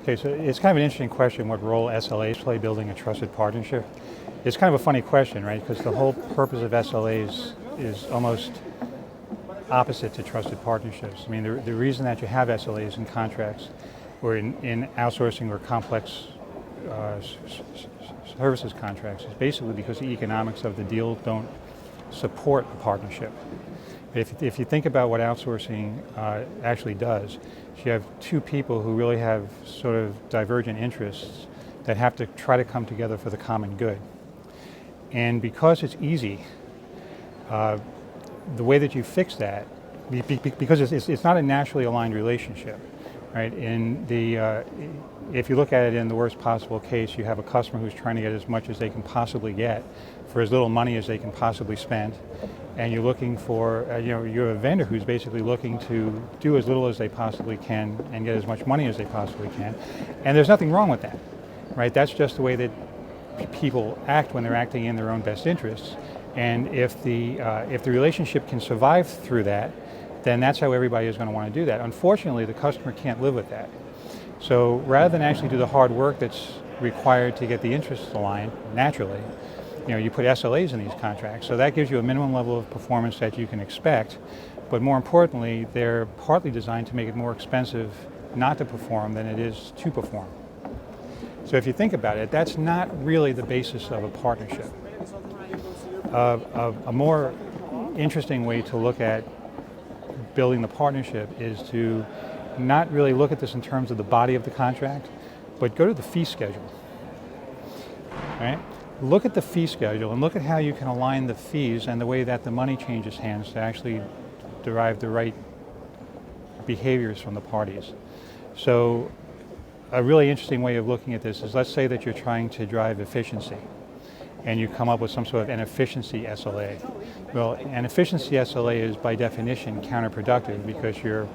Okay, so it's kind of an interesting question, what role SLAs play building a trusted partnership. It's kind of a funny question, right? Because the whole purpose of SLAs is almost opposite to trusted partnerships. I mean, the reason that you have SLAs in contracts or in outsourcing or complex services contracts is basically because the economics of the deal don't support a partnership. If you think about what outsourcing actually does, you have two people who really have sort of divergent interests that have to try to come together for the common good. And because it's easy, the way that you fix that, because it's not a naturally aligned relationship, right? If you look at it in the worst possible case, you have a customer who's trying to get as much as they can possibly get for as little money as they can possibly spend. And you're looking for, you're a vendor who's basically looking to do as little as they possibly can and get as much money as they possibly can. And there's nothing wrong with that, right? That's just the way that people act when they're acting in their own best interests. And if the relationship can survive through that, then that's how everybody is going to want to do that. Unfortunately, the customer can't live with that. So rather than actually do the hard work that's required to get the interests aligned naturally, you put SLAs in these contracts. So that gives you a minimum level of performance that you can expect. But more importantly, they're partly designed to make it more expensive not to perform than it is to perform. So if you think about it, that's not really the basis of a partnership. A more interesting way to look at building the partnership is to not really look at this in terms of the body of the contract, but go to the fee schedule. Right? Look at the fee schedule and look at how you can align the fees and the way that the money changes hands to actually derive the right behaviors from the parties. So a really interesting way of looking at this is, let's say that you're trying to drive efficiency and you come up with some sort of an efficiency SLA. Well, an efficiency SLA is by definition counterproductive because you're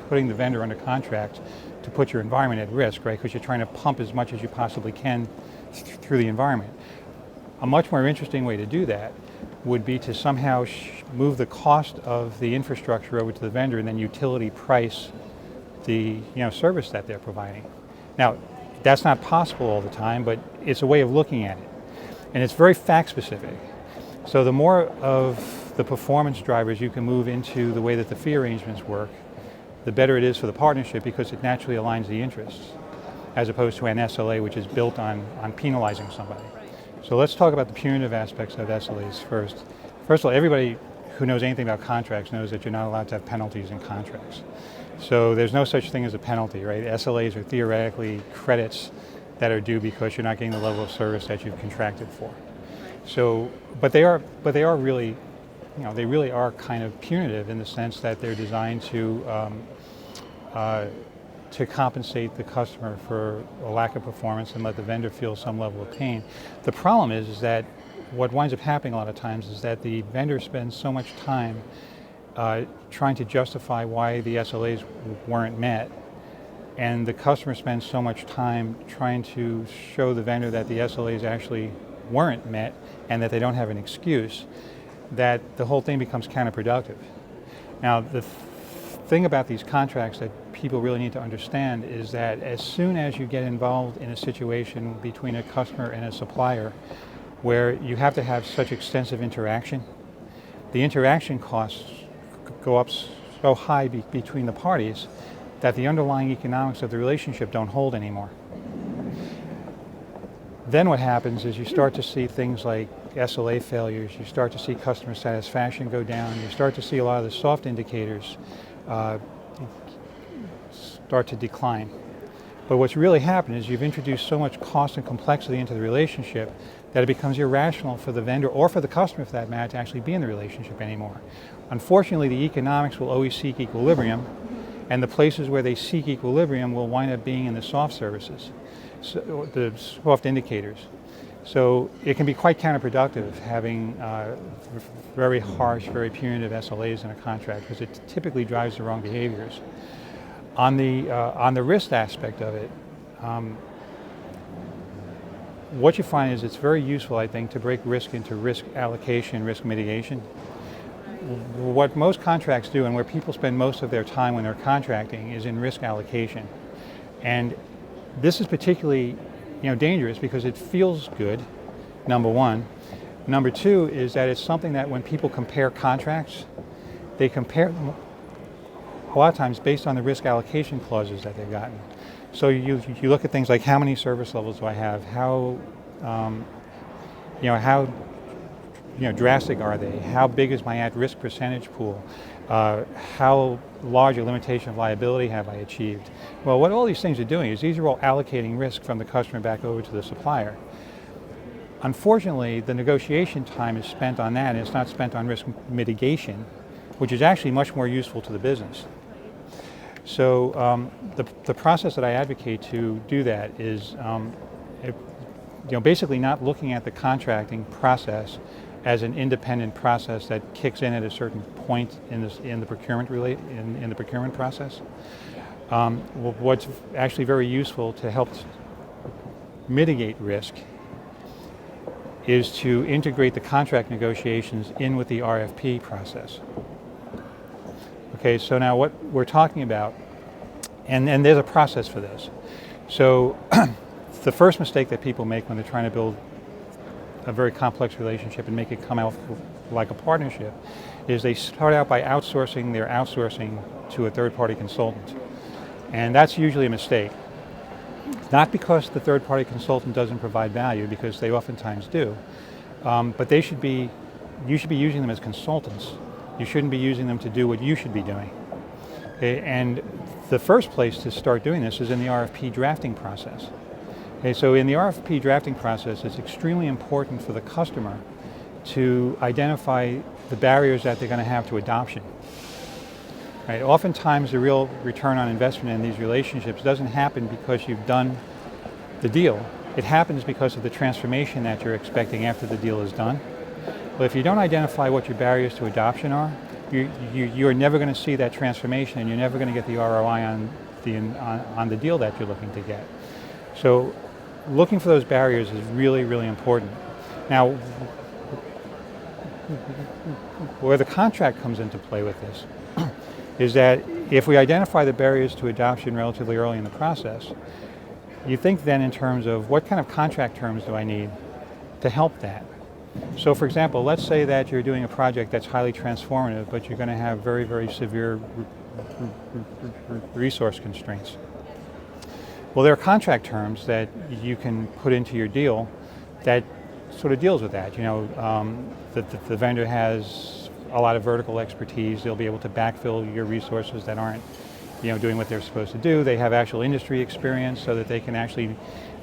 putting the vendor under contract to put your environment at risk, right? Because you're trying to pump as much as you possibly can through the environment. A much more interesting way to do that would be to somehow move the cost of the infrastructure over to the vendor and then utility price the service that they're providing. Now, that's not possible all the time, but it's a way of looking at it. And it's very fact specific. So the more of the performance drivers you can move into the way that the fee arrangements work, the better it is for the partnership because it naturally aligns the interests, as opposed to an SLA which is built on penalizing somebody. So let's talk about the punitive aspects of SLAs first. First of all, everybody who knows anything about contracts knows that you're not allowed to have penalties in contracts. So there's no such thing as a penalty, right? SLAs are theoretically credits that are due because you're not getting the level of service that you've contracted for. So, but they are really, they really are kind of punitive in the sense that they're designed to compensate the customer for a lack of performance and let the vendor feel some level of pain. The problem is that what winds up happening a lot of times is that the vendor spends so much time trying to justify why the SLAs weren't met, and the customer spends so much time trying to show the vendor that the SLAs actually weren't met and that they don't have an excuse, that the whole thing becomes counterproductive. Now, the thing about these contracts that people really need to understand is that as soon as you get involved in a situation between a customer and a supplier where you have to have such extensive interaction, the interaction costs go up so high between the parties that the underlying economics of the relationship don't hold anymore. Then what happens is you start to see things like SLA failures, you start to see customer satisfaction go down, you start to see a lot of the soft indicators start to decline. But what's really happened is you've introduced so much cost and complexity into the relationship that it becomes irrational for the vendor or for the customer for that matter to actually be in the relationship anymore. Unfortunately, the economics will always seek equilibrium, and the places where they seek equilibrium will wind up being in the soft services, so the soft indicators. So it can be quite counterproductive having very harsh, very punitive SLAs in a contract because it typically drives the wrong behaviors. On the risk aspect of it, what you find is it's very useful, I think, to break risk into risk allocation, risk mitigation. What most contracts do and where people spend most of their time when they're contracting is in risk allocation. And This is particularly dangerous because it feels good, number one. Number two is that it's something that when people compare contracts, they compare them a lot of times based on the risk allocation clauses that they've gotten. So you look at things like how many service levels do I have, how drastic are they, how big is my at-risk percentage pool, how large a limitation of liability have I achieved. Well, what all these things are doing is these are all allocating risk from the customer back over to the supplier. Unfortunately, the negotiation time is spent on that, and it's not spent on risk mitigation, which is actually much more useful to the business. So the process that I advocate to do that is basically not looking at the contracting process as an independent process that kicks in at a certain point in the procurement process. What's actually very useful to help mitigate risk is to integrate the contract negotiations in with the RFP process. Okay, so now what we're talking about, and there's a process for this. So the first mistake that people make when they're trying to build a very complex relationship and make it come out like a partnership is they start out by outsourcing their outsourcing to a third-party consultant. And that's usually a mistake. Not because the third-party consultant doesn't provide value, because they oftentimes do, but you should be using them as consultants. You shouldn't be using them to do what you should be doing. Okay? And the first place to start doing this is in the RFP drafting process. Okay, so in the RFP drafting process, it's extremely important for the customer to identify the barriers that they're going to have to adoption. Right? Oftentimes, the real return on investment in these relationships doesn't happen because you've done the deal. It happens because of the transformation that you're expecting after the deal is done. But if you don't identify what your barriers to adoption are, you're never going to see that transformation, and you're never going to get the ROI on the deal that you're looking to get. So looking for those barriers is really, really important. Now, where the contract comes into play with this is that if we identify the barriers to adoption relatively early in the process, you think then in terms of what kind of contract terms do I need to help that. So for example, let's say that you're doing a project that's highly transformative, but you're going to have very, very severe resource constraints. Well, there are contract terms that you can put into your deal that sort of deals with that. The vendor has a lot of vertical expertise. They'll be able to backfill your resources that aren't, doing what they're supposed to do. They have actual industry experience so that they can actually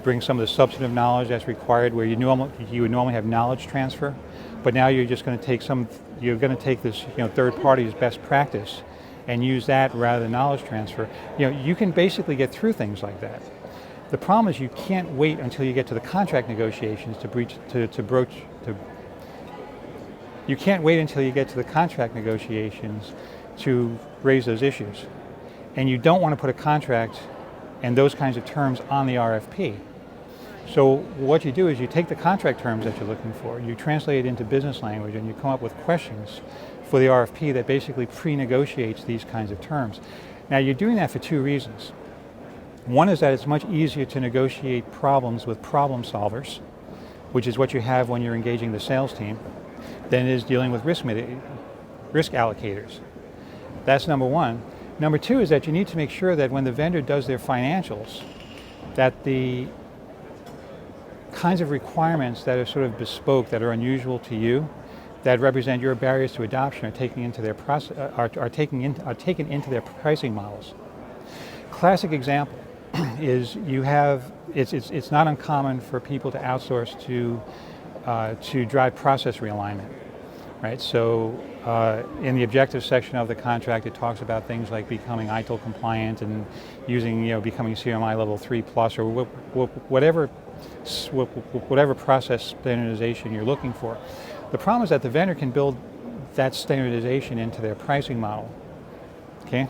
bring some of the substantive knowledge that's required where you would normally have knowledge transfer, but now you're just going to take this, third party's best practice and use that rather than knowledge transfer. You can basically get through things like that. The problem is you can't wait until you get to the contract negotiations you can't wait until you get to the contract negotiations to raise those issues. And you don't want to put a contract and those kinds of terms on the RFP. So what you do is you take the contract terms that you're looking for, you translate it into business language, and you come up with questions for the RFP that basically pre-negotiates these kinds of terms. Now you're doing that for two reasons. One is that it's much easier to negotiate problems with problem solvers, which is what you have when you're engaging the sales team, than it is dealing with risk allocators. That's number one. Number two is that you need to make sure that when the vendor does their financials, that the kinds of requirements that are sort of bespoke, that are unusual to you, that represent your barriers to adoption are taken into their taken into their pricing models. Classic example is it's not uncommon for people to outsource to drive process realignment, right? So in the objective section of the contract, it talks about things like becoming ITIL compliant and becoming CMI level 3+ or whatever process standardization you're looking for. The problem is that the vendor can build that standardization into their pricing model, okay?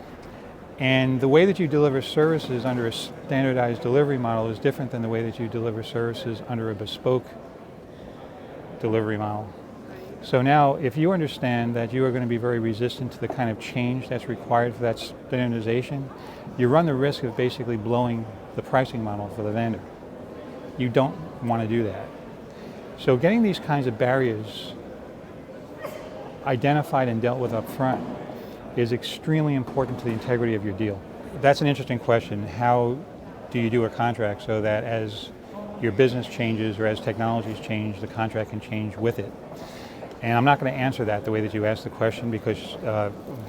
And the way that you deliver services under a standardized delivery model is different than the way that you deliver services under a bespoke delivery model. So now, if you understand that you are going to be very resistant to the kind of change that's required for that standardization, you run the risk of basically blowing the pricing model for the vendor. You don't want to do that. So getting these kinds of barriers identified and dealt with up front is extremely important to the integrity of your deal. That's an interesting question. How do you do a contract so that as your business changes or as technologies change, the contract can change with it? And I'm not going to answer that the way that you asked the question, because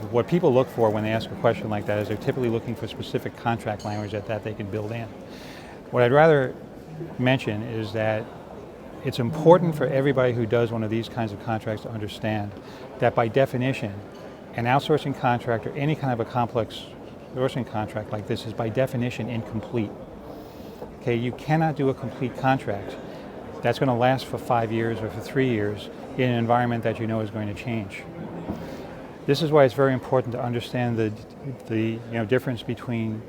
what people look for when they ask a question like that is they're typically looking for specific contract language that they can build in. What I'd rather mention is that it's important for everybody who does one of these kinds of contracts to understand that by definition, an outsourcing contract or any kind of a complex sourcing contract like this is by definition incomplete. Okay, you cannot do a complete contract that's going to last for 5 years or for 3 years in an environment that you know is going to change. This is why it's very important to understand the difference between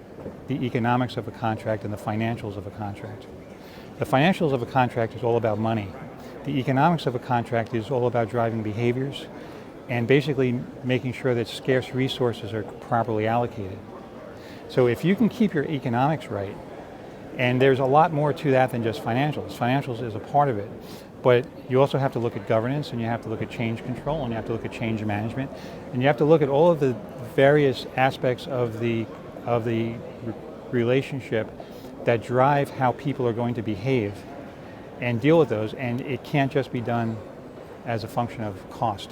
the economics of a contract and the financials of a contract. The financials of a contract is all about money. The economics of a contract is all about driving behaviors and basically making sure that scarce resources are properly allocated. So if you can keep your economics right, and there's a lot more to that than just financials. Financials is a part of it, but you also have to look at governance, and you have to look at change control, and you have to look at change management, and you have to look at all of the various aspects of the relationship that drive how people are going to behave and deal with those, and it can't just be done as a function of cost.